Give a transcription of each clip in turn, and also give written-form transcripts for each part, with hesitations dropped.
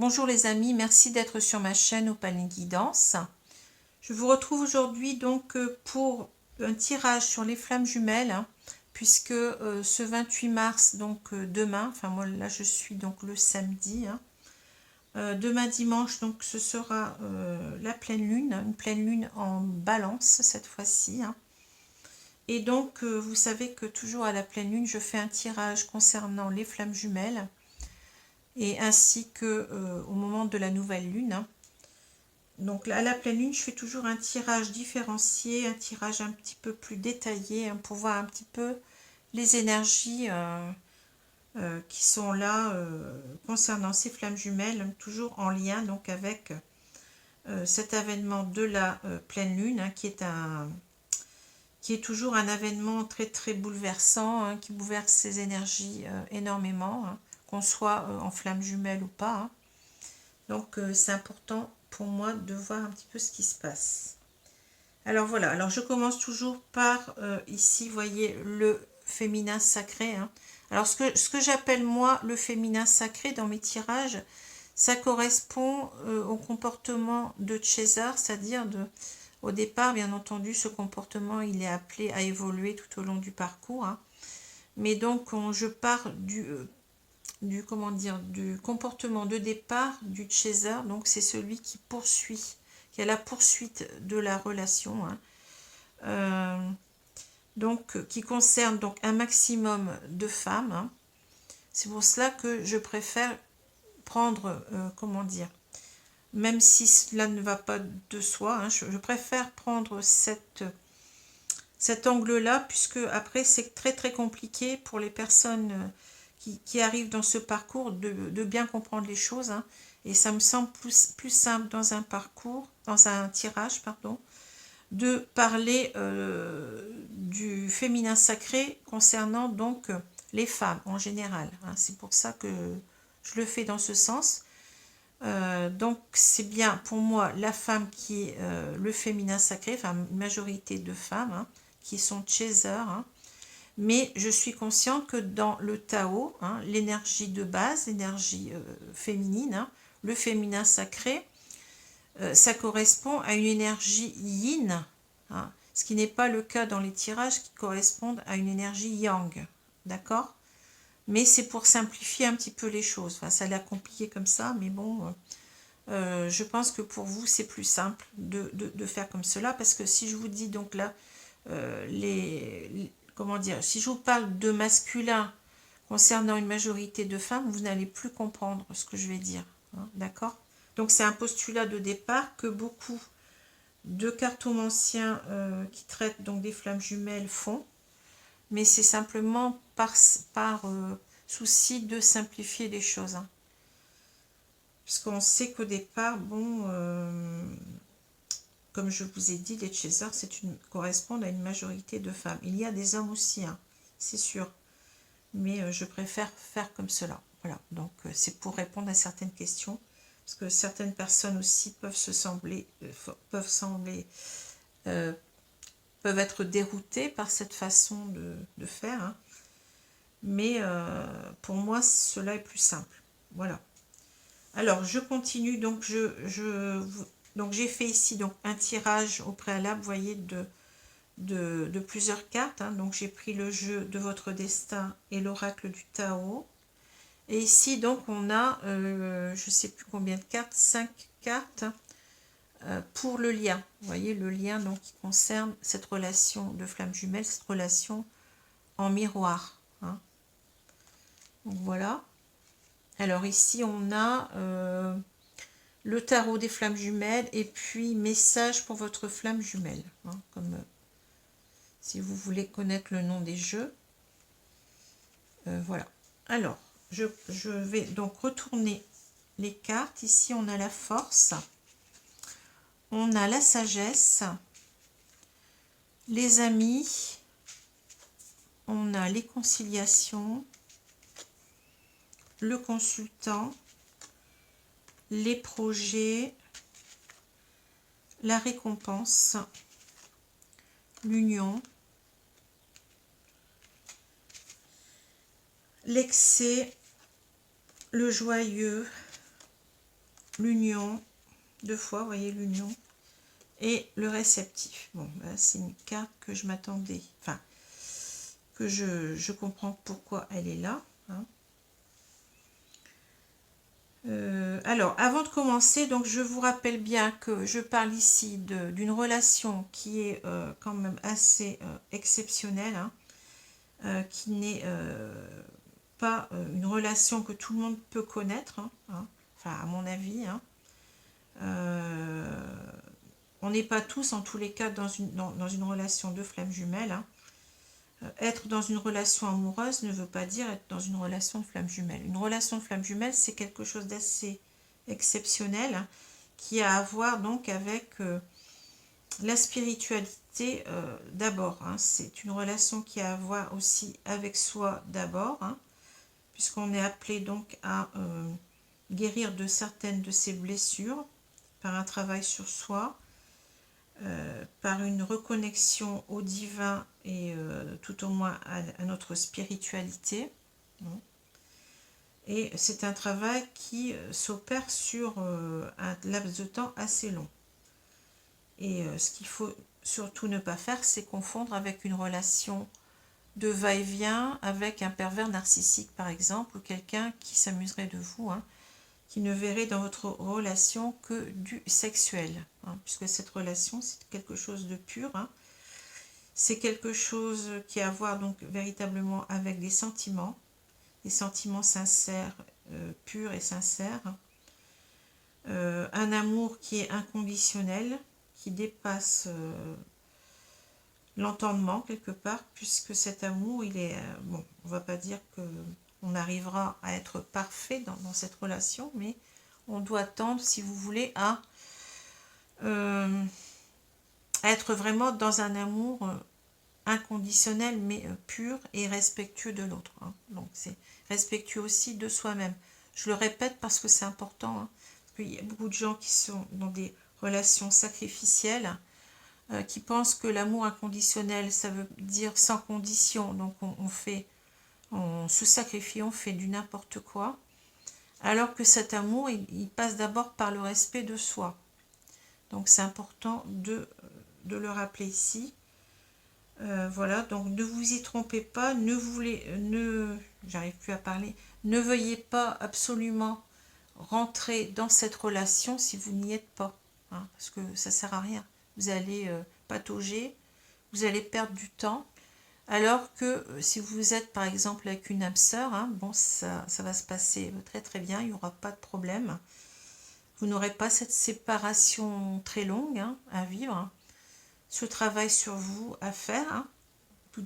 Bonjour les amis, merci d'être sur ma chaîne Opaline Guidance. Je vous retrouve aujourd'hui donc pour un tirage sur les flammes jumelles, puisque ce 28 mars, donc demain, enfin moi là je suis donc le samedi, demain dimanche, donc ce sera la pleine lune, une pleine lune en balance cette fois-ci. Et donc vous savez que toujours à la pleine lune, je fais un tirage concernant les flammes jumelles, et ainsi que au moment de la nouvelle lune. Donc à la pleine lune, je fais toujours un tirage différencié, un tirage un petit peu plus détaillé, pour voir un petit peu les énergies qui sont là concernant ces flammes jumelles, toujours en lien donc avec cet événement de la pleine lune, qui est toujours un événement très très bouleversant, qui bouleverse ces énergies énormément, qu'on soit en flammes jumelles ou pas. Donc c'est important pour moi de voir un petit peu ce qui se passe. Alors voilà, alors je commence toujours par ici, vous voyez, le féminin sacré. Alors ce que j'appelle moi le féminin sacré dans mes tirages, ça correspond au comportement de César, c'est-à-dire au départ, bien entendu, ce comportement, il est appelé à évoluer tout au long du parcours. Mais donc, je pars du comportement de départ du chaser, donc c'est celui qui poursuit, qui est la poursuite de la relation, donc qui concerne donc un maximum de femmes. C'est pour cela que je préfère prendre, même si cela ne va pas de soi, je préfère prendre cet angle-là, puisque après c'est très très compliqué pour les personnes qui arrivent dans ce parcours de bien comprendre les choses, et ça me semble plus simple dans un parcours, dans un tirage, pardon, de parler du féminin sacré concernant donc les femmes en général. C'est pour ça que je le fais dans ce sens. Donc c'est bien pour moi la femme qui est le féminin sacré, enfin une majorité de femmes qui sont chaser, mais je suis consciente que dans le Tao, l'énergie de base, l'énergie féminine, le féminin sacré, ça correspond à une énergie yin, ce qui n'est pas le cas dans les tirages qui correspondent à une énergie yang, d'accord? Mais c'est pour simplifier un petit peu les choses. Enfin, ça a l'air compliqué comme ça, mais bon, je pense que pour vous, c'est plus simple de faire comme cela, parce que si je vous dis donc là, si je vous parle de masculin concernant une majorité de femmes, vous n'allez plus comprendre ce que je vais dire, d'accord? Donc c'est un postulat de départ que beaucoup de cartomanciens qui traitent donc des flammes jumelles font, mais c'est simplement par souci de simplifier les choses, puisqu'on sait qu'au départ, comme je vous ai dit, les chasers correspondent à une majorité de femmes. Il y a des hommes aussi, c'est sûr, mais je préfère faire comme cela. Voilà, donc c'est pour répondre à certaines questions, parce que certaines personnes aussi peuvent être déroutées par cette façon de faire, mais pour moi cela est plus simple. Voilà. Alors je continue, donc j'ai fait ici donc un tirage au préalable, vous voyez, de plusieurs cartes, donc j'ai pris le jeu de votre destin et l'oracle du Tao, et ici donc on a je ne sais plus combien de cartes, 5 cartes pour le lien, vous voyez, le lien donc qui concerne cette relation de flamme jumelle, cette relation en miroir, donc voilà. Alors ici on a le tarot des flammes jumelles, et puis message pour votre flamme jumelle, comme si vous voulez connaître le nom des jeux. Voilà. Alors, je vais donc retourner les cartes. Ici, on a la force, on a la sagesse, les amis, on a les conciliations, le consultant, les projets, la récompense, l'union, l'excès, le joyeux, l'union, 2 fois, vous voyez l'union, et le réceptif. Bon, là, c'est une carte que je m'attendais, enfin, que je comprends pourquoi elle est là. Hein. Alors, avant de commencer, donc je vous rappelle bien que je parle ici d'une relation qui est quand même assez exceptionnelle, hein, qui n'est pas une relation que tout le monde peut connaître, hein, enfin à mon avis. Hein. On n'est pas tous, en tous les cas, dans une relation de flamme jumelle. Hein. Être dans une relation amoureuse ne veut pas dire être dans une relation de flamme jumelle. Une relation de flamme jumelle, c'est quelque chose d'assez exceptionnel, hein, qui a à voir donc avec la spiritualité d'abord. Hein. C'est une relation qui a à voir aussi avec soi d'abord, hein, puisqu'on est appelé donc à guérir de certaines de ses blessures par un travail sur soi, par une reconnexion au divin et tout au moins à notre spiritualité. Et c'est un travail qui s'opère sur un laps de temps assez long. Et ce qu'il faut surtout ne pas faire, c'est confondre avec une relation de va-et-vient avec un pervers narcissique par exemple, ou quelqu'un qui s'amuserait de vous, hein, qui ne verrait dans votre relation que du sexuel, hein, puisque cette relation c'est quelque chose de pur, hein. C'est quelque chose qui a à voir donc véritablement avec des sentiments sincères, purs et sincères, un amour qui est inconditionnel, qui dépasse l'entendement quelque part, puisque cet amour, il est, bon, on va pas dire que on arrivera à être parfait dans cette relation, mais on doit tendre, si vous voulez, à être vraiment dans un amour inconditionnel, mais pur et respectueux de l'autre. Hein. Donc c'est respectueux aussi de soi-même. Je le répète parce que c'est important, hein, parce qu'il y a beaucoup de gens qui sont dans des relations sacrificielles, qui pensent que l'amour inconditionnel, ça veut dire sans condition, donc on se sacrifie, on fait du n'importe quoi, alors que cet amour, il passe d'abord par le respect de soi. Donc c'est important de le rappeler ici. Voilà, donc ne vous y trompez pas, j'arrive plus à parler, ne veuillez pas absolument rentrer dans cette relation si vous n'y êtes pas, hein, parce que ça sert à rien. Vous allez patauger, vous allez perdre du temps, alors que si vous êtes par exemple avec une âme sœur, hein, bon, ça va se passer très très bien, il n'y aura pas de problème. Vous n'aurez pas cette séparation très longue, hein, à vivre, hein. Ce travail sur vous à faire, hein,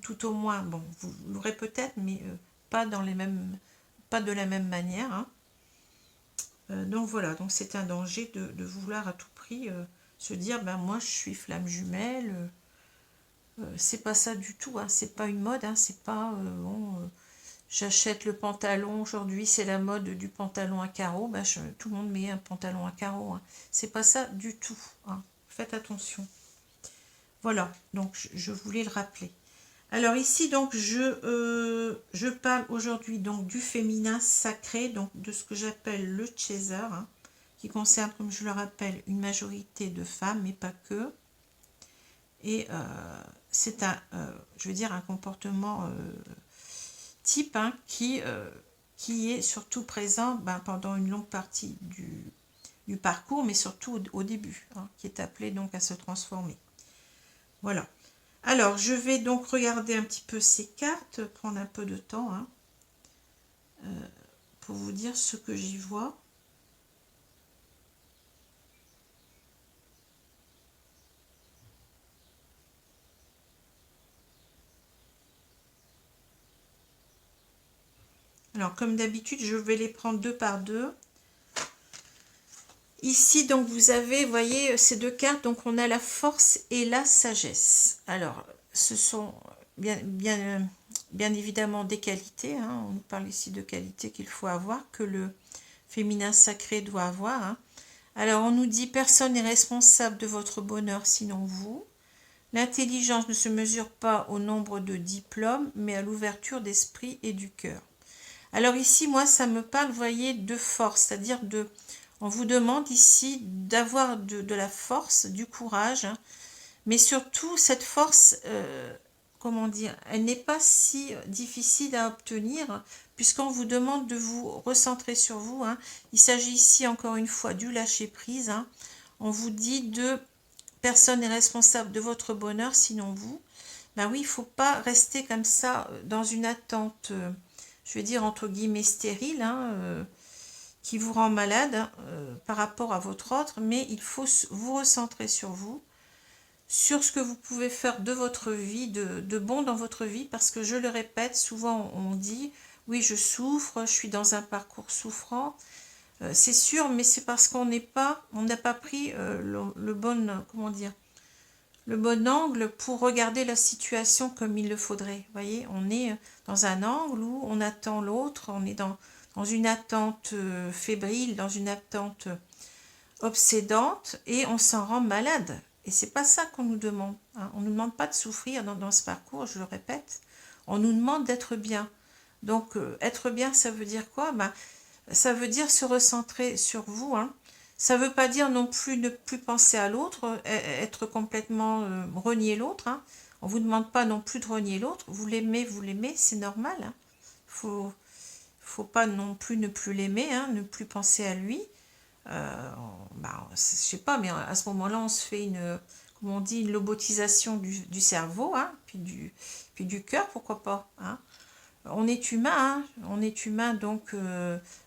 tout au moins, bon, vous l'aurez peut-être, mais pas de la même manière. Hein. Donc voilà, donc c'est un danger de vouloir à tout prix se dire, ben moi je suis flamme jumelle, c'est pas ça du tout, hein, c'est pas une mode, hein, c'est pas, bon, j'achète le pantalon, aujourd'hui c'est la mode du pantalon à carreaux, ben tout le monde met un pantalon à carreaux, hein. C'est pas ça du tout, hein. Faites attention. Voilà, donc je voulais le rappeler. Alors ici, donc, je parle aujourd'hui donc du féminin sacré, donc de ce que j'appelle le chaser, hein, qui concerne, comme je le rappelle, une majorité de femmes, mais pas que. Et c'est je veux dire, un comportement type, hein, qui est surtout présent pendant une longue partie du parcours, mais surtout au début, hein, qui est appelé donc à se transformer. Voilà. Alors, je vais donc regarder un petit peu ces cartes, prendre un peu de temps, hein, pour vous dire ce que j'y vois. Alors, comme d'habitude, je vais les prendre deux par deux. Ici, donc, vous avez, vous voyez, ces deux cartes, donc on a la force et la sagesse. Alors, ce sont bien évidemment des qualités, hein. On parle ici de qualités qu'il faut avoir, que le féminin sacré doit avoir, hein. Alors, on nous dit, personne n'est responsable de votre bonheur sinon vous. L'intelligence ne se mesure pas au nombre de diplômes, mais à l'ouverture d'esprit et du cœur. Alors ici, moi, ça me parle, vous voyez, de force, c'est-à-dire de... On vous demande ici d'avoir de la force, du courage, hein, mais surtout cette force, comment dire, elle n'est pas si difficile à obtenir, puisqu'on vous demande de vous recentrer sur vous, hein. Il s'agit ici encore une fois du lâcher-prise, hein. On vous dit de personne n'est responsable de votre bonheur, sinon vous. Ben oui, il ne faut pas rester comme ça dans une attente, je vais dire entre guillemets stérile, hein, qui vous rend malade par rapport à votre autre, mais il faut vous recentrer sur vous, sur ce que vous pouvez faire de votre vie, de bon dans votre vie, parce que je le répète, souvent on dit, oui je souffre, je suis dans un parcours souffrant, c'est sûr, mais c'est parce qu'on n'a pas pris le bon, comment dire, le bon angle pour regarder la situation comme il le faudrait. Vous voyez, on est dans un angle où on attend l'autre, on est dans une attente fébrile, dans une attente obsédante, et on s'en rend malade. Et c'est pas ça qu'on nous demande, hein. On ne nous demande pas de souffrir dans ce parcours, je le répète. On nous demande d'être bien. Donc, être bien, ça veut dire quoi? Ben, ça veut dire se recentrer sur vous, hein. Ça ne veut pas dire non plus ne plus penser à l'autre, être complètement renier l'autre, hein. On ne vous demande pas non plus de renier l'autre. Vous l'aimez, c'est normal, hein. Faut pas non plus ne plus l'aimer, hein, ne plus penser à lui. Je sais pas, mais à ce moment-là, on se fait comment on dit, une lobotisation du cerveau, hein, puis du cœur, pourquoi pas, hein. On est humain, hein, on est humain, donc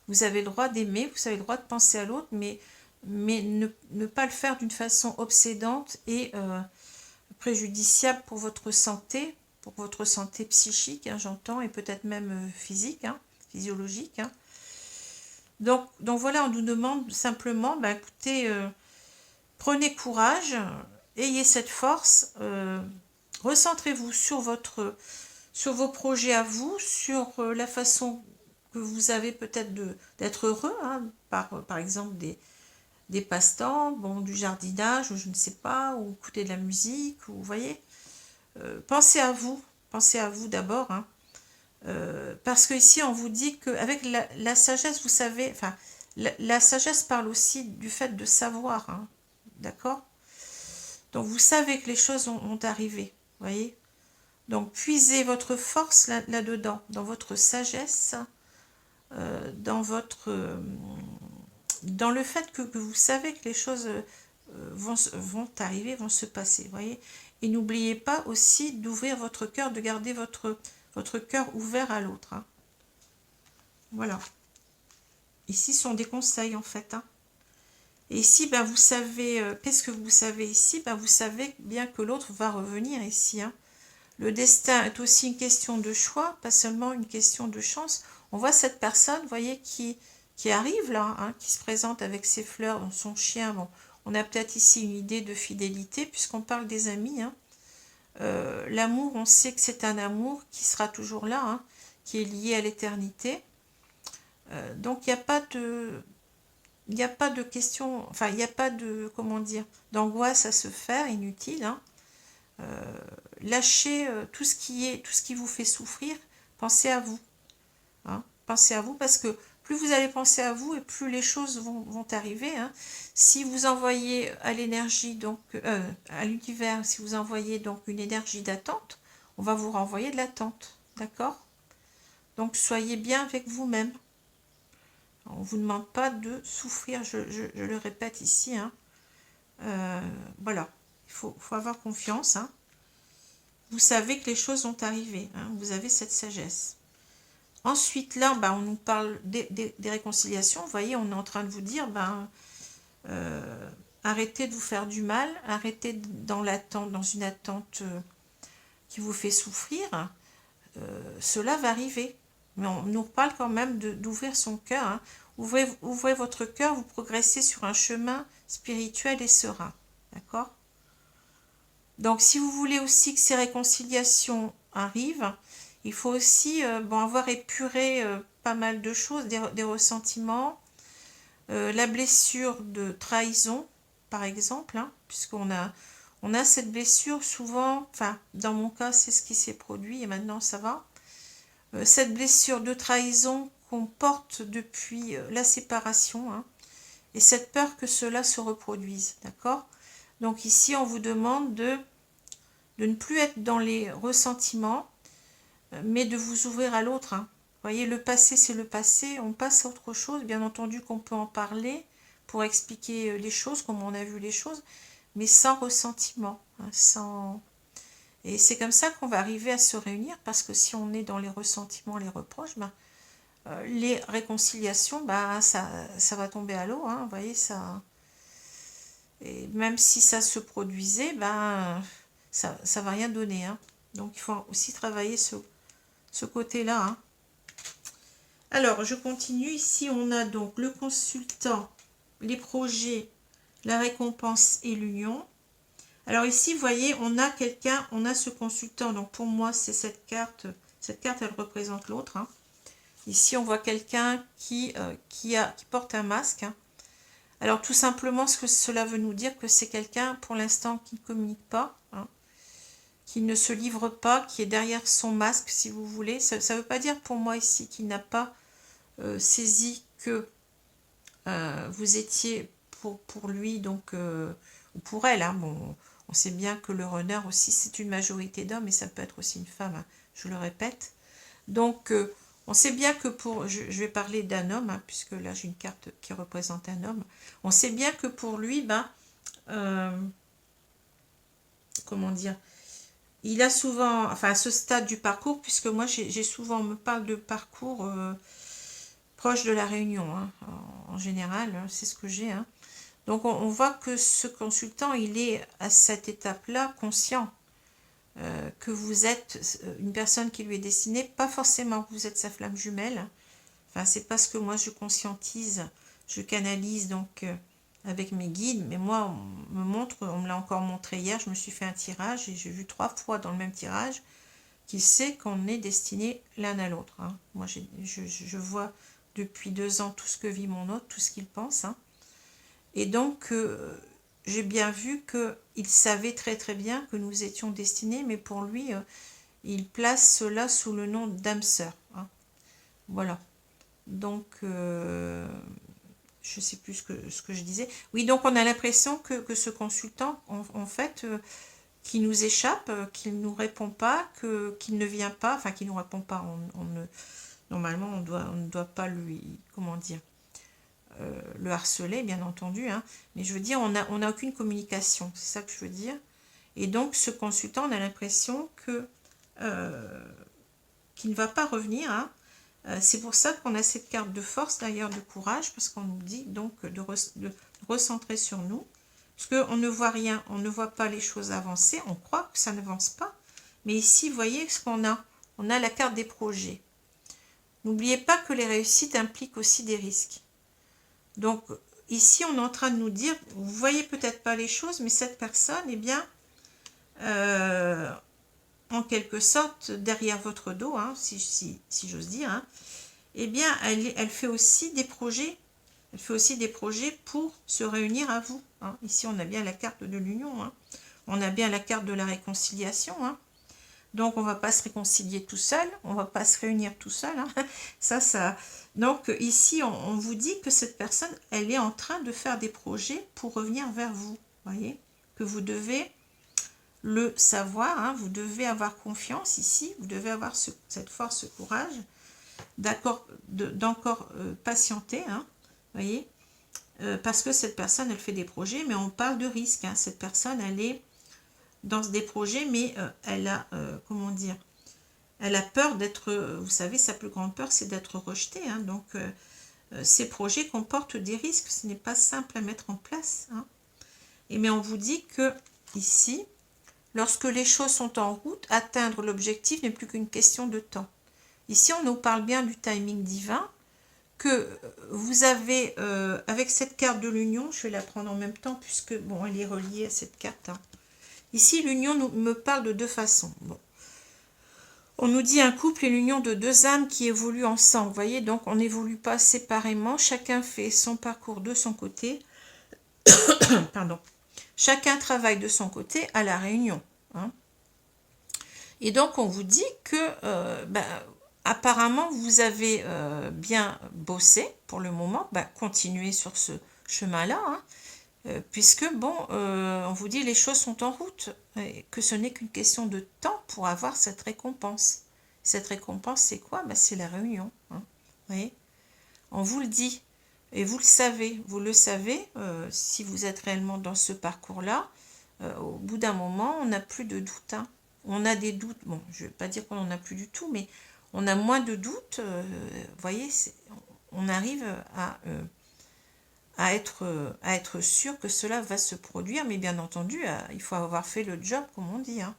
vous avez le droit d'aimer, vous avez le droit de penser à l'autre, mais ne pas le faire d'une façon obsédante et préjudiciable pour votre santé psychique, hein, j'entends, et peut-être même physique, hein, physiologique, hein. Donc voilà, on nous demande simplement, bah, écoutez, prenez courage, ayez cette force, recentrez-vous sur vos projets à vous, sur la façon que vous avez peut-être d'être heureux, hein, par exemple des passe-temps, bon, du jardinage, ou je ne sais pas, ou écouter de la musique, ou vous voyez, pensez à vous d'abord, hein, parce que ici on vous dit qu'avec la sagesse, vous savez, enfin, la sagesse parle aussi du fait de savoir, hein, d'accord? Donc vous savez que les choses vont arriver, vous voyez? Donc puisez votre force là-dedans, dans votre sagesse, dans le fait que vous savez que les choses vont arriver, vont se passer, vous voyez. Et n'oubliez pas aussi d'ouvrir votre cœur, de garder votre cœur ouvert à l'autre, hein. Voilà. Ici sont des conseils en fait, hein. Et ici, ben, vous savez, qu'est-ce que vous savez ici? Ben, vous savez bien que l'autre va revenir ici, hein. Le destin est aussi une question de choix, pas seulement une question de chance. On voit cette personne, vous voyez, qui arrive là, hein, qui se présente avec ses fleurs, son chien. Bon, on a peut-être ici une idée de fidélité, puisqu'on parle des amis, hein. L'amour, on sait que c'est un amour qui sera toujours là, hein, qui est lié à l'éternité. Donc, il n'y a pas de question, enfin, il n'y a pas de, comment dire, d'angoisse à se faire, inutile, hein. Lâchez tout ce qui vous fait souffrir, pensez à vous, hein. Pensez à vous, parce que plus vous allez penser à vous et plus les choses vont arriver, hein. Si vous envoyez à l'énergie, donc à l'univers, si vous envoyez donc une énergie d'attente, on va vous renvoyer de l'attente, d'accord? Donc soyez bien avec vous-même. On ne vous demande pas de souffrir, je le répète ici, hein. Voilà, il faut avoir confiance, hein. Vous savez que les choses vont arriver, hein, vous avez cette sagesse. Ensuite, là, bah, on nous parle des réconciliations. Vous voyez, on est en train de vous dire, bah, arrêtez de vous faire du mal, arrêtez dans une attente qui vous fait souffrir. Cela va arriver. Mais on nous parle quand même d'ouvrir son cœur, hein. Ouvrez votre cœur, vous progressez sur un chemin spirituel et serein. D'accord? Donc, si vous voulez aussi que ces réconciliations arrivent, il faut aussi avoir épuré pas mal de choses, des ressentiments, la blessure de trahison, par exemple, hein, puisqu'on a cette blessure souvent, enfin, dans mon cas, c'est ce qui s'est produit et maintenant ça va. Cette blessure de trahison qu'on porte depuis la séparation, hein, et cette peur que cela se reproduise, d'accord? Donc ici, on vous demande de ne plus être dans les ressentiments, mais de vous ouvrir à l'autre, hein. Vous voyez, le passé, c'est le passé, on passe à autre chose. Bien entendu qu'on peut en parler pour expliquer les choses, comme on a vu les choses, mais sans ressentiment, hein, sans... Et c'est comme ça qu'on va arriver à se réunir, parce que si on est dans les ressentiments, les reproches, ben, les réconciliations, ben, ça va tomber à l'eau, hein, vous voyez, ça... Et même si ça se produisait, ben, ça va rien donner, hein. Donc il faut aussi travailler ce côté-là, hein. Alors, je continue. Ici, on a donc le consultant, les projets, la récompense et l'union. Alors ici, vous voyez, on a quelqu'un, on a ce consultant. Donc pour moi, c'est cette carte. Cette carte, elle représente l'autre, hein. Ici, on voit quelqu'un qui porte un masque, hein. Alors tout simplement, ce que cela veut nous dire, que c'est quelqu'un, pour l'instant, qui ne communique pas, hein, qui ne se livre pas, qui est derrière son masque, si vous voulez. Ça ne veut pas dire pour moi ici qu'il n'a pas saisi que vous étiez pour lui, donc, ou pour elle, hein. Bon, on sait bien que le runner aussi, c'est une majorité d'hommes, et ça peut être aussi une femme, hein, je le répète. Donc, on sait bien que je vais parler d'un homme, hein, puisque là j'ai une carte qui représente un homme. On sait bien que pour lui, ben, comment dire, il a souvent, enfin à ce stade du parcours, puisque moi j'ai souvent, on me parle de parcours proche de la réunion, hein, en général, hein, c'est ce que j'ai, hein. Donc on voit que ce consultant, il est à cette étape-là conscient que vous êtes une personne qui lui est destinée, pas forcément que vous êtes sa flamme jumelle. Enfin, c'est pas ce que moi je conscientise, je canalise donc avec mes guides, mais moi on me montre, on me l'a encore montré hier, je me suis fait un tirage et j'ai vu 3 fois dans le même tirage qu'il sait qu'on est destiné l'un à l'autre, hein. Moi je vois depuis 2 ans tout ce que vit mon hôte, tout ce qu'il pense, hein. Et donc j'ai bien vu qu'il savait très très bien que nous étions destinés, mais pour lui, il place cela sous le nom d'âme sœur, hein. Voilà. Donc, je ne sais plus ce que je disais. Oui, donc on a l'impression que ce consultant, en fait, qui nous échappe, qu'il ne nous répond pas, qu'il ne vient pas, enfin, qu'il ne nous répond pas. Normalement, on ne doit pas lui, comment dire, le harceler, bien entendu, hein, mais je veux dire, on n'a aucune communication, c'est ça que je veux dire. Et donc, ce consultant, on a l'impression qu'il ne va pas revenir, hein. C'est pour ça qu'on a cette carte de force, d'ailleurs, de courage, parce qu'on nous dit donc de recentrer sur nous, parce qu'on ne voit rien, on ne voit pas les choses avancer, on croit que ça n'avance pas, mais ici, vous voyez ce qu'on a. On a la carte des projets. N'oubliez pas que les réussites impliquent aussi des risques. Donc, ici, on est en train de nous dire, vous voyez peut-être pas les choses, mais cette personne, eh bien, en quelque sorte, derrière votre dos, hein, si j'ose dire, hein, eh bien, elle fait aussi des projets. Elle fait aussi des projets pour se réunir à vous, hein. Ici, on a bien la carte de l'union, hein. On a bien la carte de la réconciliation, hein. Donc, on ne va pas se réconcilier tout seul, on ne va pas se réunir tout seul, hein. Ça. Donc, ici, on vous dit que cette personne, elle est en train de faire des projets pour revenir vers vous. Voyez, que vous devez le savoir, hein, vous devez avoir confiance ici, vous devez avoir cette force, ce courage d'encore patienter, hein, voyez, parce que cette personne, elle fait des projets, mais on parle de risque, hein. Cette personne, elle est dans des projets, mais elle a, comment dire, elle a peur d'être, vous savez, sa plus grande peur, c'est d'être rejetée, hein. Donc, ces projets comportent des risques, ce n'est pas simple à mettre en place, hein. Mais on vous dit que, ici, lorsque les choses sont en route, atteindre l'objectif n'est plus qu'une question de temps. Ici, on nous parle bien du timing divin, que vous avez, avec cette carte de l'union, je vais la prendre en même temps, puisque, bon, elle est reliée à cette carte, hein. Ici, l'union me parle de 2 façons. Bon. On nous dit un couple est l'union de 2 âmes qui évoluent ensemble. Vous voyez, donc on n'évolue pas séparément. Chacun fait son parcours de son côté. Pardon. Chacun travaille de son côté à la réunion, hein. Et donc, on vous dit que, apparemment, vous avez bien bossé pour le moment. Continuez sur chemin-là, hein, puisque, bon, on vous dit les choses sont en route, et que ce n'est qu'une question de temps pour avoir cette récompense. Cette récompense, c'est quoi? Ben, c'est la réunion. Hein, vous voyez, on vous le dit, et vous le savez, si vous êtes réellement dans ce parcours-là, au bout d'un moment, on n'a plus de doute. Hein. On a des doutes, bon, je ne vais pas dire qu'on n'en a plus du tout, mais on a moins de doutes. Vous voyez, on arrive à être sûr que cela va se produire, mais bien entendu, il faut avoir fait le job, comme on dit. Hein.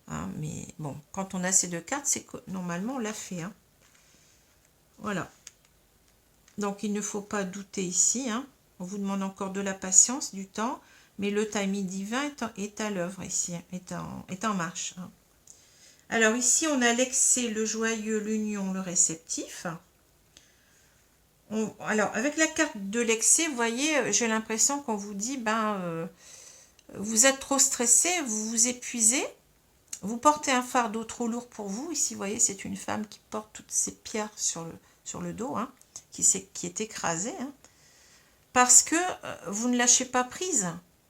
Hein, mais bon, quand on a ces deux cartes, c'est que normalement, on l'a fait. Hein. Voilà. Donc, il ne faut pas douter ici. Hein. On vous demande encore de la patience, du temps, mais le timing divin est à l'œuvre ici, est en marche. Hein. Alors ici, on a l'excès, le joyeux, l'union, le réceptif. Alors, avec la carte de l'excès, vous voyez, j'ai l'impression qu'on vous dit, vous êtes trop stressé, vous vous épuisez, vous portez un fardeau trop lourd pour vous. Ici, vous voyez, c'est une femme qui porte toutes ses pierres sur le dos, hein, qui est écrasée, hein, parce que vous ne lâchez pas prise.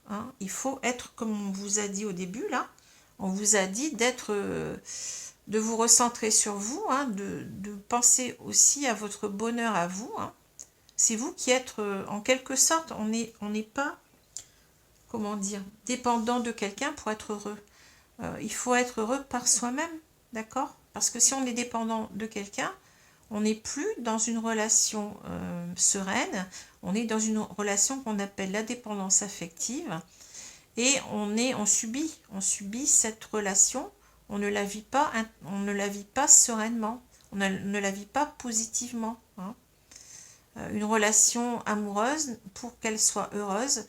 Hein. Il faut être, comme on vous a dit au début, là, on vous a dit de vous recentrer sur vous, hein, de penser aussi à votre bonheur à vous. Hein. C'est vous qui êtes, en quelque sorte, on n'est pas, comment dire, dépendant de quelqu'un pour être heureux. Il faut être heureux par soi-même, d'accord? Parce que si on est dépendant de quelqu'un, on n'est plus dans une relation sereine, on est dans une relation qu'on appelle la dépendance affective, et on subit cette relation, on ne la vit pas sereinement, on ne la vit pas positivement. Hein. Une relation amoureuse, pour qu'elle soit heureuse,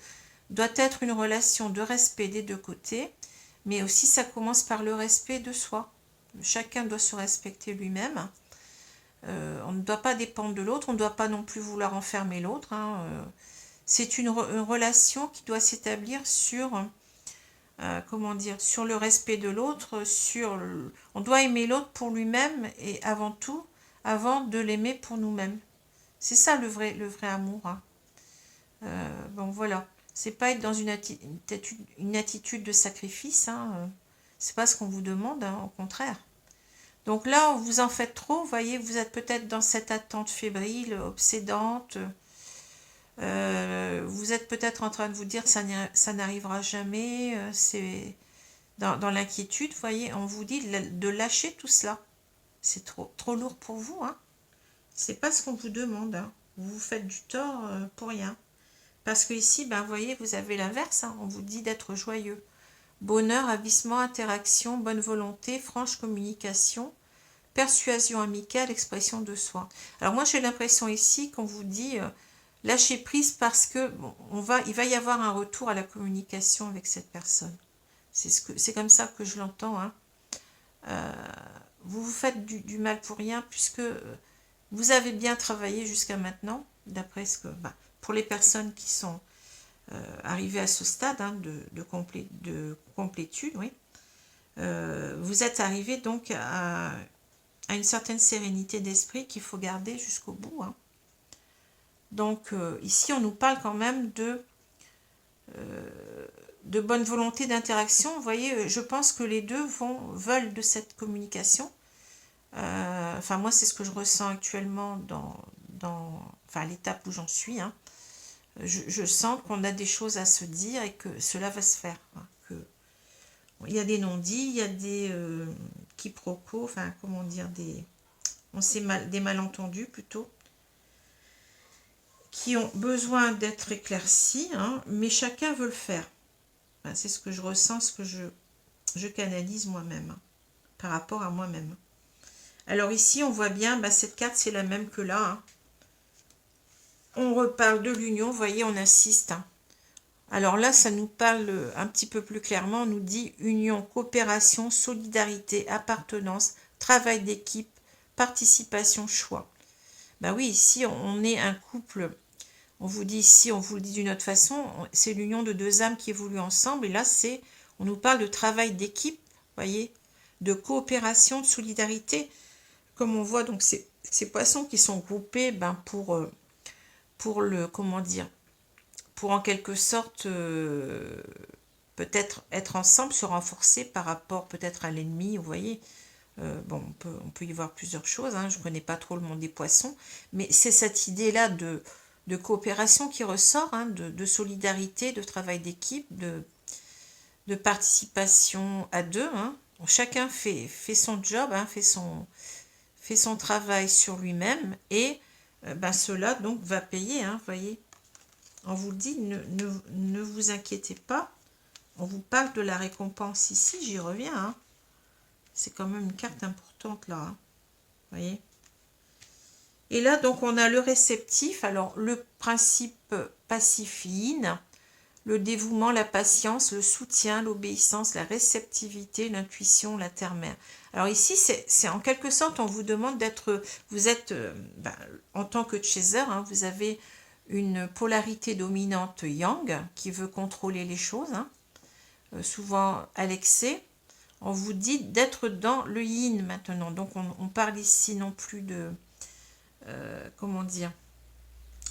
doit être une relation de respect des deux côtés, mais aussi ça commence par le respect de soi. Chacun doit se respecter lui-même. On ne doit pas dépendre de l'autre, on ne doit pas non plus vouloir enfermer l'autre. Hein. C'est une relation qui doit s'établir sur, comment dire, sur le respect de l'autre, on doit aimer l'autre pour lui-même et avant tout, avant de l'aimer pour nous-mêmes. C'est ça le vrai amour. Hein. Bon voilà, c'est pas être dans une attitude de sacrifice. Hein. C'est pas ce qu'on vous demande, hein, au contraire. Donc là, vous en faites trop, vous voyez, vous êtes peut-être dans cette attente fébrile, obsédante. Vous êtes peut-être en train de vous dire que ça n'arrivera jamais. C'est dans l'inquiétude, vous voyez, on vous dit de lâcher tout cela. C'est trop lourd pour vous. Hein. C'est pas ce qu'on vous demande. Hein. Vous vous faites du tort pour rien. Parce que ici, vous voyez, vous avez l'inverse. Hein. On vous dit d'être joyeux. Bonheur, ravissement, interaction, bonne volonté, franche communication, persuasion amicale, expression de soi. Alors moi, j'ai l'impression ici qu'on vous dit lâcher prise parce que il va y avoir un retour à la communication avec cette personne. C'est comme ça que je l'entends. Hein. Vous vous faites du mal pour rien puisque vous avez bien travaillé jusqu'à maintenant, d'après ce que... pour les personnes qui sont arrivées à ce stade, hein, de complétude, oui, vous êtes arrivé donc à une certaine sérénité d'esprit qu'il faut garder jusqu'au bout. Hein. Donc ici, on nous parle quand même de bonne volonté d'interaction. Vous voyez, je pense que les deux veulent de cette communication. Enfin, moi, c'est ce que je ressens actuellement à l'étape où j'en suis. Hein. Je sens qu'on a des choses à se dire et que cela va se faire. Hein, il y a des non-dits, il y a des quiproquos, enfin, comment dire, des malentendus plutôt, qui ont besoin d'être éclaircis, hein, mais chacun veut le faire. Enfin, c'est ce que je ressens, ce que je canalise moi-même, hein, par rapport à moi-même. Alors ici, on voit bien, cette carte, c'est la même que là. Hein. On reparle de l'union, vous voyez, on insiste. Hein. Alors là, ça nous parle un petit peu plus clairement. On nous dit union, coopération, solidarité, appartenance, travail d'équipe, participation, choix. Oui, ici, on est un couple. On vous dit ici, on vous le dit d'une autre façon, c'est l'union de deux âmes qui évoluent ensemble. Et là, on nous parle de travail d'équipe, voyez, de coopération, de solidarité. Comme on voit, donc, ces poissons qui sont groupés pour le, comment dire, pour en quelque sorte peut-être être ensemble, se renforcer par rapport peut-être à l'ennemi, vous voyez. Bon, on peut y voir plusieurs choses, hein, je ne connais pas trop le monde des poissons, mais c'est cette idée-là de coopération qui ressort, hein, de solidarité, de travail d'équipe, de participation à deux. Hein. Chacun fait son job, hein, fait son travail sur lui-même, et ben, cela donc va payer, hein, voyez. On vous dit, ne vous inquiétez pas, on vous parle de la récompense ici, j'y reviens, hein. C'est quand même une carte importante là, hein. Voyez. Et là, donc, on a le réceptif. Alors, le principe passif yin, le dévouement, la patience, le soutien, l'obéissance, la réceptivité, l'intuition, la terre-mère. Alors ici, c'est en quelque sorte, on vous demande d'être, vous êtes, ben, en tant que chaser, hein, vous avez une polarité dominante yang qui veut contrôler les choses, hein, souvent à l'excès. On vous dit d'être dans le yin maintenant. Donc on parle ici non plus de, comment dire,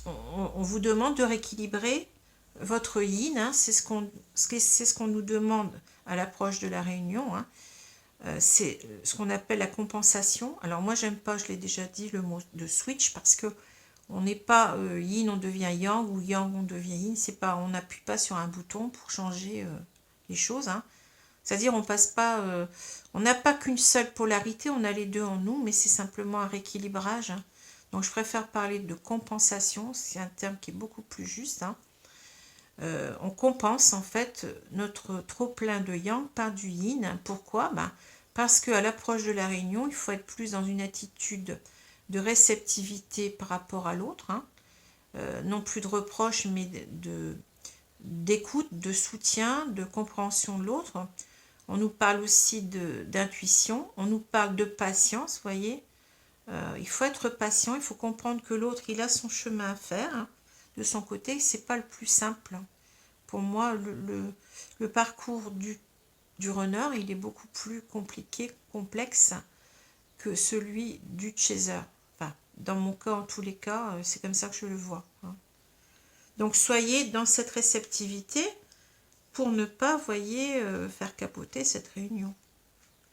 on vous demande de rééquilibrer votre yin, hein, c'est ce qu'on nous demande à l'approche de la réunion, hein. C'est ce qu'on appelle la compensation. Alors moi j'aime pas, je l'ai déjà dit, le mot de switch, parce que on n'est pas yin on devient yang, ou yang on devient yin. C'est pas, on n'appuie pas sur un bouton pour changer les choses, hein. C'est-à-dire on passe pas, on n'a pas qu'une seule polarité, on a les deux en nous, mais c'est simplement un rééquilibrage, hein. Donc je préfère parler de compensation, c'est un terme qui est beaucoup plus juste, hein. On compense en fait notre trop plein de yang par du yin. Pourquoi? Parce qu'à l'approche de la réunion, il faut être plus dans une attitude de réceptivité par rapport à l'autre, hein. Non plus de reproche, mais d'écoute, de soutien, de compréhension de l'autre. On nous parle aussi d'intuition, on nous parle de patience, vous voyez. Il faut être patient, il faut comprendre que l'autre, il a son chemin à faire, hein, de son côté, c'est pas le plus simple. Pour moi, le parcours du runner, il est beaucoup plus compliqué, complexe que celui du chaser. Enfin, dans mon cas, en tous les cas, c'est comme ça que je le vois, hein. Donc, soyez dans cette réceptivité pour ne pas, voyez, faire capoter cette réunion,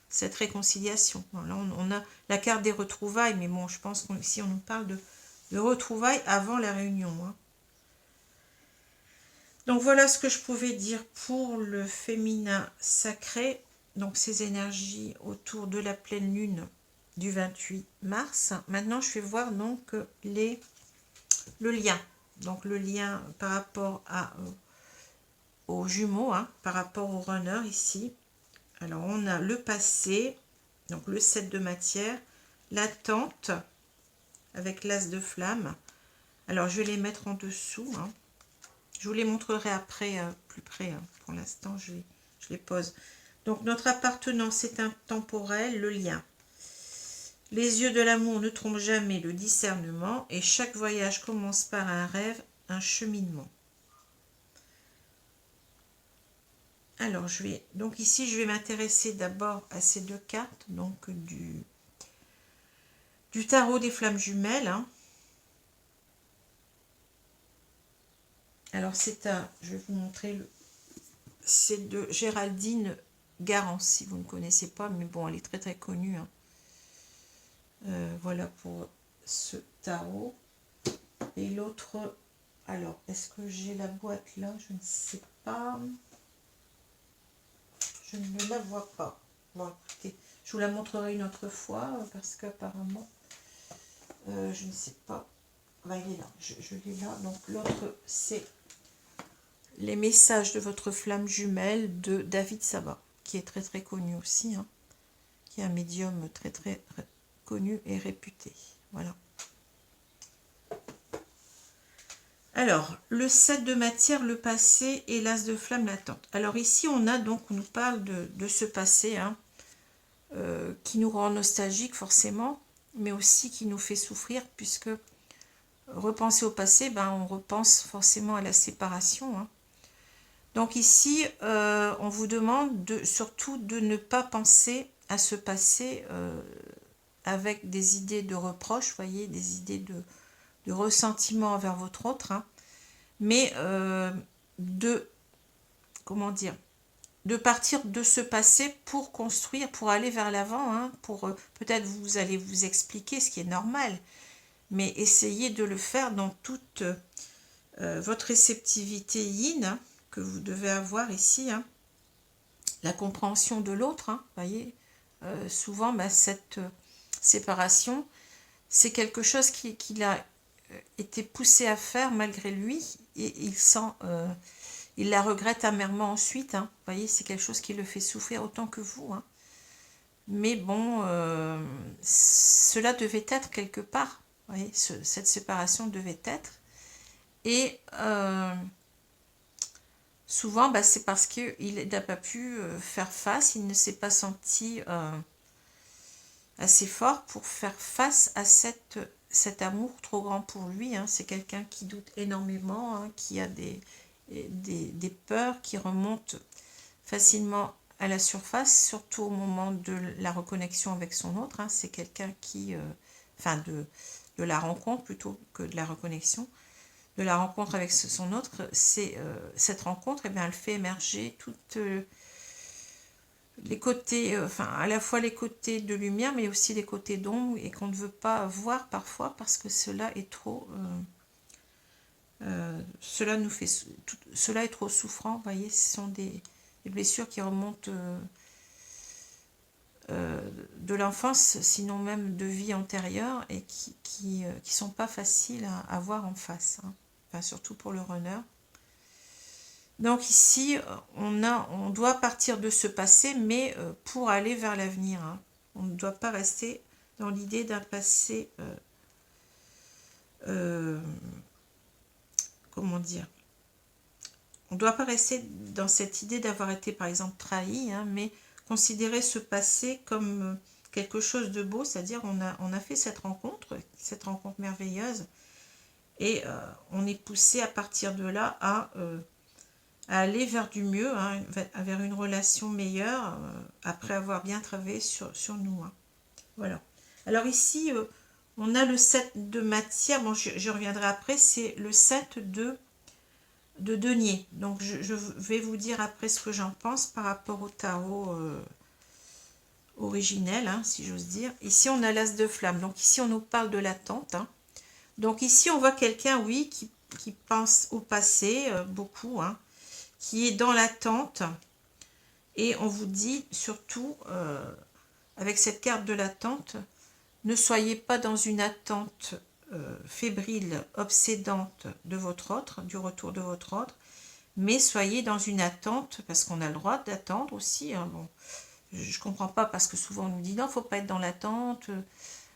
cette réconciliation. Bon, là, on a la carte des retrouvailles, mais bon, je pense qu'ici, on nous parle de retrouvailles avant la réunion, hein. Donc voilà ce que je pouvais dire pour le féminin sacré, donc ces énergies autour de la pleine lune du 28 mars. Maintenant, je vais voir donc le lien. Donc le lien par rapport aux jumeaux, hein, par rapport au runner ici. Alors on a le passé, donc le 7 de matière, l'attente avec l'as de flamme. Alors je vais les mettre en dessous, hein. Je vous les montrerai après, plus près, hein. Pour l'instant, je les pose. Donc, notre appartenance est intemporelle, le lien. Les yeux de l'amour ne trompent jamais le discernement, et chaque voyage commence par un rêve, un cheminement. Alors, donc ici, je vais m'intéresser d'abord à ces deux cartes, donc du tarot des flammes jumelles, hein. Alors, je vais vous montrer, c'est de Géraldine Garance, si vous ne connaissez pas, mais bon, elle est très très connue, hein. Voilà pour ce tarot. Et l'autre, alors, est-ce que j'ai la boîte là? Je ne sais pas. Je ne la vois pas. Bon, écoutez, je vous la montrerai une autre fois, parce qu'apparemment, je ne sais pas. Ben, il est là, je l'ai là. Donc, l'autre, c'est les messages de votre flamme jumelle de David Sabat, qui est très très connu aussi, hein, qui est un médium très très connu et réputé. Voilà. Alors, le 7 de matière, le passé, et l'as de flamme, l'attente. Alors ici, on nous parle de ce passé, hein, qui nous rend nostalgique forcément, mais aussi qui nous fait souffrir, puisque repenser au passé, on repense forcément à la séparation, hein. Donc ici, on vous demande surtout de ne pas penser à ce passé avec des idées de reproche, voyez, des idées de ressentiment envers votre autre, hein, mais comment dire, de partir de ce passé pour construire, pour aller vers l'avant, hein, pour peut-être vous allez vous expliquer, ce qui est normal, mais essayez de le faire dans toute votre réceptivité yin, hein, que vous devez avoir ici, hein, la compréhension de l'autre, hein, voyez, souvent bah, cette séparation, c'est quelque chose qu'il a été poussé à faire malgré lui, et il la regrette amèrement ensuite, hein, vous voyez, c'est quelque chose qui le fait souffrir autant que vous, hein. Mais bon, cela devait être quelque part, vous voyez, cette séparation devait être, et souvent, bah, c'est parce qu'il n'a pas pu faire face, il ne s'est pas senti assez fort pour faire face à cet amour trop grand pour lui, hein. C'est quelqu'un qui doute énormément, hein, qui a des peurs qui remontent facilement à la surface, surtout au moment de la reconnexion avec son autre, hein. C'est quelqu'un qui, enfin de la rencontre plutôt que de la reconnexion, de la rencontre avec son autre, c'est cette rencontre, eh bien, elle fait émerger toutes les côtés, enfin à la fois les côtés de lumière, mais aussi les côtés d'ombre, et qu'on ne veut pas voir parfois parce que cela est trop, cela nous fait, cela est trop souffrant. Vous voyez, ce sont des blessures qui remontent de l'enfance, sinon même de vie antérieure, et qui sont pas faciles à voir en face, hein. Enfin, surtout pour le runner. Donc ici, on doit partir de ce passé, mais pour aller vers l'avenir, hein. On ne doit pas rester dans l'idée d'un passé, comment dire, on ne doit pas rester dans cette idée d'avoir été par exemple trahi, hein, mais considérer ce passé comme quelque chose de beau, c'est-à-dire on a fait cette rencontre merveilleuse, et on est poussé à partir de là à aller vers du mieux, hein, vers une relation meilleure, après avoir bien travaillé sur nous, hein. Voilà. Alors ici, on a le 7 de matière, bon je reviendrai après, c'est le 7 de denier. Donc je vais vous dire après ce que j'en pense par rapport au tarot originel, hein, si j'ose dire. Ici on a l'as de flamme, donc ici on nous parle de l'attente, hein. Donc ici on voit quelqu'un, oui, qui pense au passé, beaucoup, hein, qui est dans l'attente, et on vous dit surtout, avec cette carte de l'attente, ne soyez pas dans une attente fébrile, obsédante de votre autre, du retour de votre autre, mais soyez dans une attente, parce qu'on a le droit d'attendre aussi, hein. Bon, je ne comprends pas, parce que souvent on nous dit non, il ne faut pas être dans l'attente,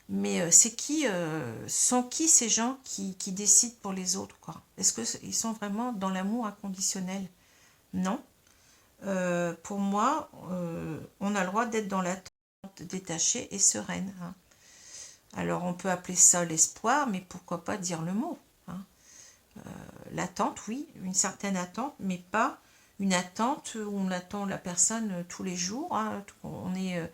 mais sont qui ces gens qui décident pour les autres, quoi? Est-ce qu'ils sont vraiment dans l'amour inconditionnel? Non. Pour moi, on a le droit d'être dans l'attente détachée et sereine, hein. Alors on peut appeler ça l'espoir, mais pourquoi pas dire le mot, hein. L'attente, oui, une certaine attente, mais pas une attente où on attend la personne tous les jours, hein. On est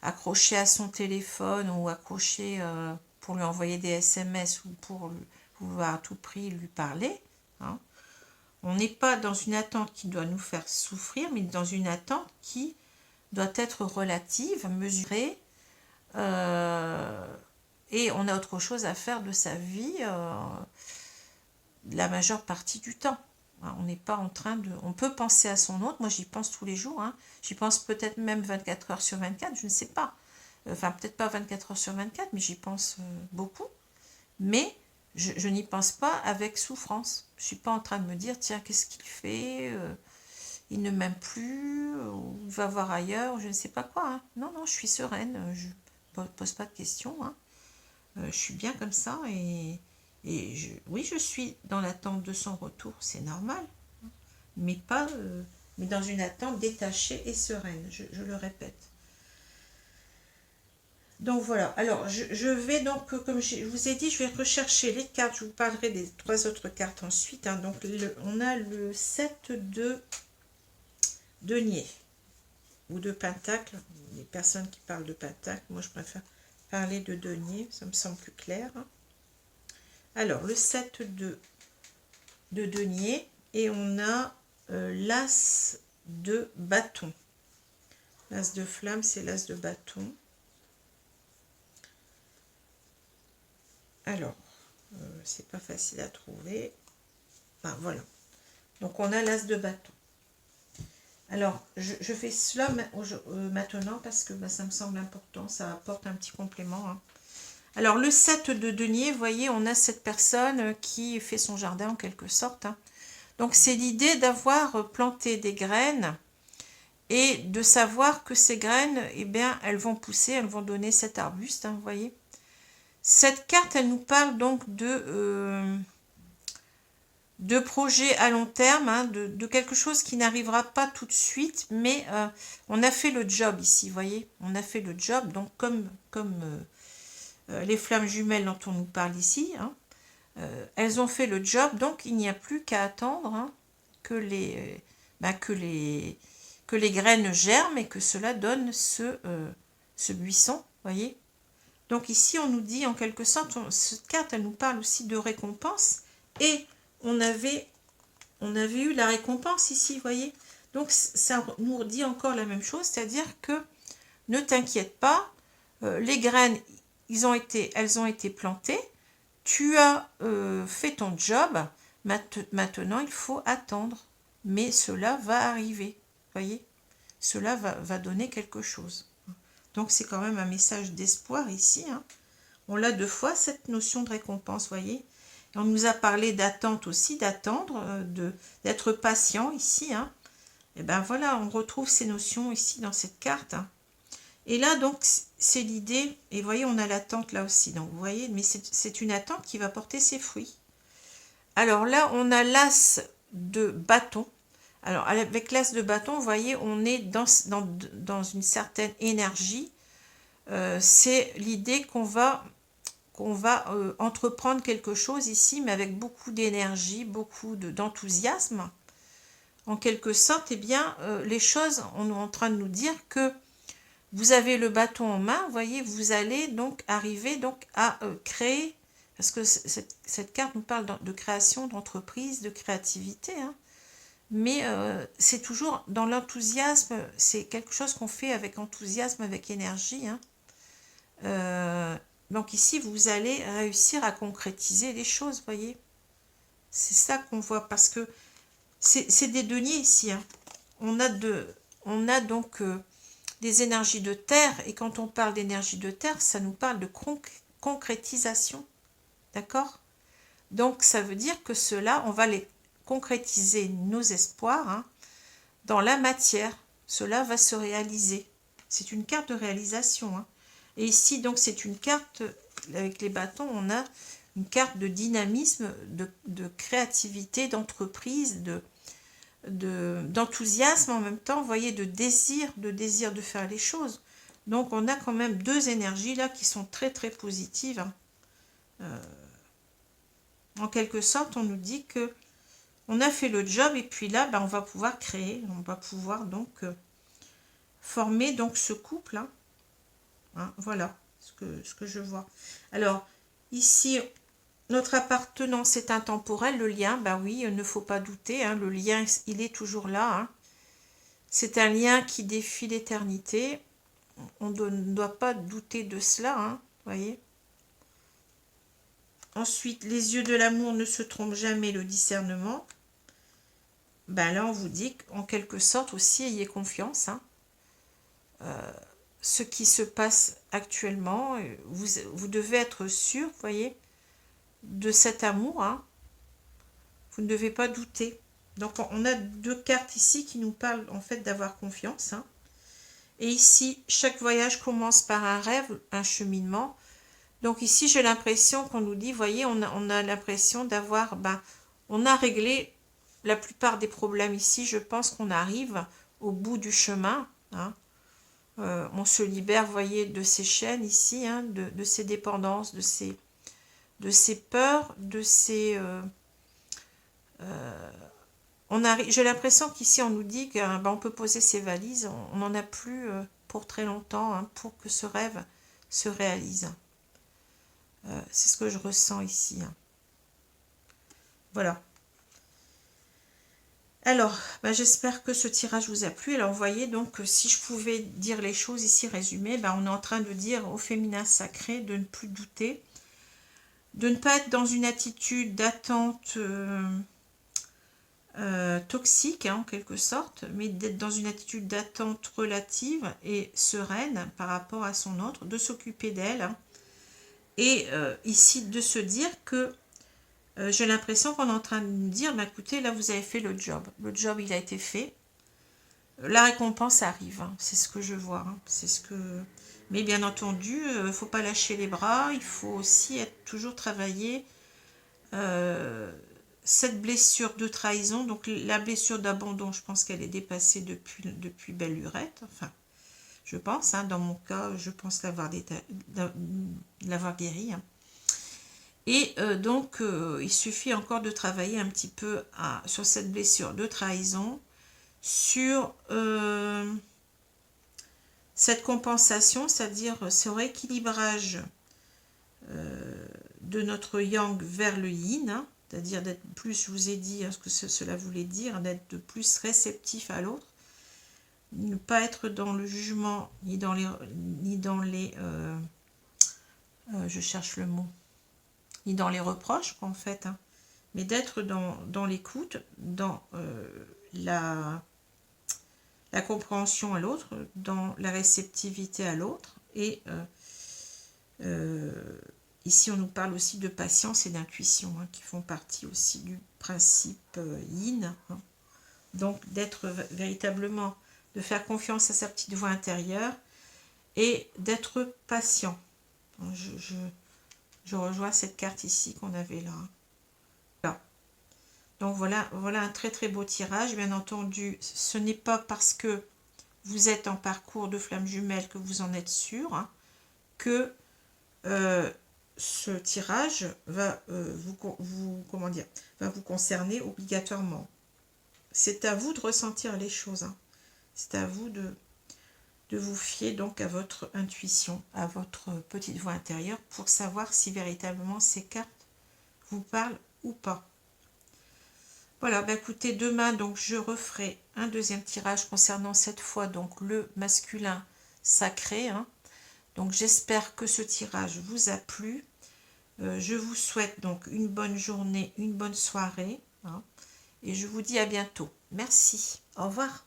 accroché à son téléphone, ou accroché pour lui envoyer des SMS, ou pour pouvoir à tout prix lui parler, hein. On n'est pas dans une attente qui doit nous faire souffrir, mais dans une attente qui doit être relative, mesurée, et on a autre chose à faire de sa vie la majeure partie du temps. On n'est pas en train de... On peut penser à son autre, moi j'y pense tous les jours, hein. J'y pense peut-être même 24 heures sur 24, je ne sais pas. Enfin, peut-être pas 24 heures sur 24, mais j'y pense beaucoup. Mais je n'y pense pas avec souffrance. Je ne suis pas en train de me dire, tiens, qu'est-ce qu'il fait, il ne m'aime plus, ou il va voir ailleurs, je ne sais pas quoi, hein. Non, non, je suis sereine, je ne pose pas de questions, hein. Je suis bien comme ça, et oui, je suis dans l'attente de son retour, c'est normal, mais pas, mais dans une attente détachée et sereine, je le répète. Donc voilà, alors je vais donc, comme je vous ai dit, je vais rechercher les cartes, je vous parlerai des 3 autres cartes ensuite, hein. Donc on a le 7 de denier, ou de pentacle, les personnes qui parlent de pentacle, moi je préfère parler de denier, ça me semble plus clair. Alors le 7 de de denier et on a l'as de bâton. L'as de flamme, c'est l'as de bâton. Alors, c'est pas facile à trouver. Ben, voilà. Donc, on a l'as de bâton. Alors, je fais cela maintenant parce que ça me semble important. Ça apporte un petit complément. Hein. Alors, le 7 de denier, vous voyez, on a cette personne qui fait son jardin en quelque sorte. Hein. Donc, c'est l'idée d'avoir planté des graines et de savoir que ces graines, eh bien, elles vont pousser, elles vont donner cet arbuste, hein, vous voyez. Cette carte, elle nous parle donc de projets à long terme, hein, de quelque chose qui n'arrivera pas tout de suite, mais on a fait le job ici, vous voyez. On a fait le job, donc comme les flammes jumelles dont on nous parle ici, hein, elles ont fait le job, donc il n'y a plus qu'à attendre hein, que les graines germent et que cela donne ce buisson, voyez. Donc ici, on nous dit en quelque sorte, cette carte, elle nous parle aussi de récompense. Et on avait eu la récompense ici, voyez. Donc ça nous dit encore la même chose, c'est-à-dire que ne t'inquiète pas, les graines, elles ont été plantées, tu as fait ton job, maintenant il faut attendre. Mais cela va arriver, voyez. Cela va donner quelque chose. Donc c'est quand même un message d'espoir ici. Hein. On l'a deux fois, cette notion de récompense, voyez. Et on nous a parlé d'attente aussi, d'attendre, d'être patient ici. Hein. Et ben voilà, on retrouve ces notions ici dans cette carte. Hein. Et là, donc, c'est l'idée. Et vous voyez, on a l'attente là aussi. Donc, vous voyez, mais c'est une attente qui va porter ses fruits. Alors là, on a l'as de bâton. Alors, avec l'as de bâton, vous voyez, on est dans une certaine énergie. C'est l'idée qu'on va entreprendre quelque chose ici, mais avec beaucoup d'énergie, beaucoup d'enthousiasme. En quelque sorte, eh bien, les choses, on est en train de nous dire que vous avez le bâton en main, vous voyez, vous allez donc arriver donc à créer, parce que cette carte nous parle de création, d'entreprise, de créativité, hein. Mais c'est toujours dans l'enthousiasme, c'est quelque chose qu'on fait avec enthousiasme, avec énergie. Hein. Donc ici, vous allez réussir à concrétiser les choses, vous voyez. C'est ça qu'on voit, parce que c'est des deniers ici. Hein. On a donc des énergies de terre, et quand on parle d'énergie de terre, ça nous parle de concrétisation. D'accord? Donc ça veut dire que cela, on va les concrétiser nos espoirs hein, dans la matière. Cela va se réaliser. C'est une carte de réalisation. Hein. Et ici, donc, c'est une carte, avec les bâtons, on a une carte de dynamisme, de créativité, d'entreprise, d'enthousiasme en même temps, vous voyez, de désir de faire les choses. Donc, on a quand même deux énergies là qui sont très, très positives. Hein. En quelque sorte, on nous dit que on a fait le job et puis là, on va pouvoir créer, on va pouvoir donc former donc ce couple. Hein. Hein, voilà ce que je vois. Alors, ici, notre appartenance est intemporelle, le lien, oui, il ne faut pas douter, hein, le lien, il est toujours là. Hein. C'est un lien qui défie l'éternité. On ne doit pas douter de cela, hein, voyez. Ensuite, les yeux de l'amour ne se trompent jamais, le discernement. Là, on vous dit qu'en quelque sorte aussi, ayez confiance. Hein. Ce qui se passe actuellement, vous devez être sûr, vous voyez, de cet amour. Hein. Vous ne devez pas douter. Donc, on a deux cartes ici qui nous parlent en fait d'avoir confiance. Hein. Et ici, chaque voyage commence par un rêve, un cheminement. Donc ici, j'ai l'impression qu'on nous dit, vous voyez, on a l'impression d'avoir, on a réglé la plupart des problèmes ici. Je pense qu'on arrive au bout du chemin. Hein. On se libère, vous voyez, de ces chaînes ici, hein, de ces dépendances, de ces peurs, de ces... j'ai l'impression qu'ici, on nous dit qu'on peut poser ses valises. On n'en a plus pour très longtemps hein, pour que ce rêve se réalise. C'est ce que je ressens ici. Hein. Voilà. Alors, j'espère que ce tirage vous a plu. Alors, vous voyez, donc, si je pouvais dire les choses ici résumées, on est en train de dire au féminin sacré de ne plus douter, de ne pas être dans une attitude d'attente toxique, en quelque sorte, mais d'être dans une attitude d'attente relative et sereine par rapport à son autre, de s'occuper d'elle, et ici de se dire que j'ai l'impression qu'on est en train de me dire, écoutez, là vous avez fait le job il a été fait, la récompense arrive, c'est ce que je vois, c'est ce que... Mais bien entendu, il ne faut pas lâcher les bras, il faut aussi être toujours travaillé cette blessure de trahison, donc la blessure d'abandon, je pense qu'elle est dépassée depuis belle lurette, enfin, je pense, dans mon cas, je pense l'avoir guéri. Et donc, il suffit encore de travailler un petit peu sur cette blessure de trahison, sur cette compensation, c'est-à-dire ce rééquilibrage de notre yang vers le yin, c'est-à-dire d'être plus, je vous ai dit ce que cela voulait dire, d'être plus réceptif à l'autre, ne pas être dans le jugement, ni dans les je cherche le mot, ni dans les reproches en fait, mais d'être dans l'écoute, dans la compréhension à l'autre, dans la réceptivité à l'autre, et ici on nous parle aussi de patience et d'intuition, qui font partie aussi du principe yin, donc d'être véritablement, de faire confiance à sa petite voix intérieure et d'être patient. Je rejoins cette carte ici qu'on avait là. Donc voilà un très très beau tirage. Bien entendu, ce n'est pas parce que vous êtes en parcours de flamme jumelle que vous en êtes sûr, que ce tirage va va vous concerner obligatoirement. C'est à vous de ressentir les choses. C'est à vous de vous fier donc à votre intuition, à votre petite voix intérieure pour savoir si véritablement ces cartes vous parlent ou pas. Voilà, écoutez, demain donc je referai un deuxième tirage concernant cette fois donc le masculin sacré. Donc j'espère que ce tirage vous a plu. Je vous souhaite donc une bonne journée, une bonne soirée. Et je vous dis à bientôt. Merci. Au revoir.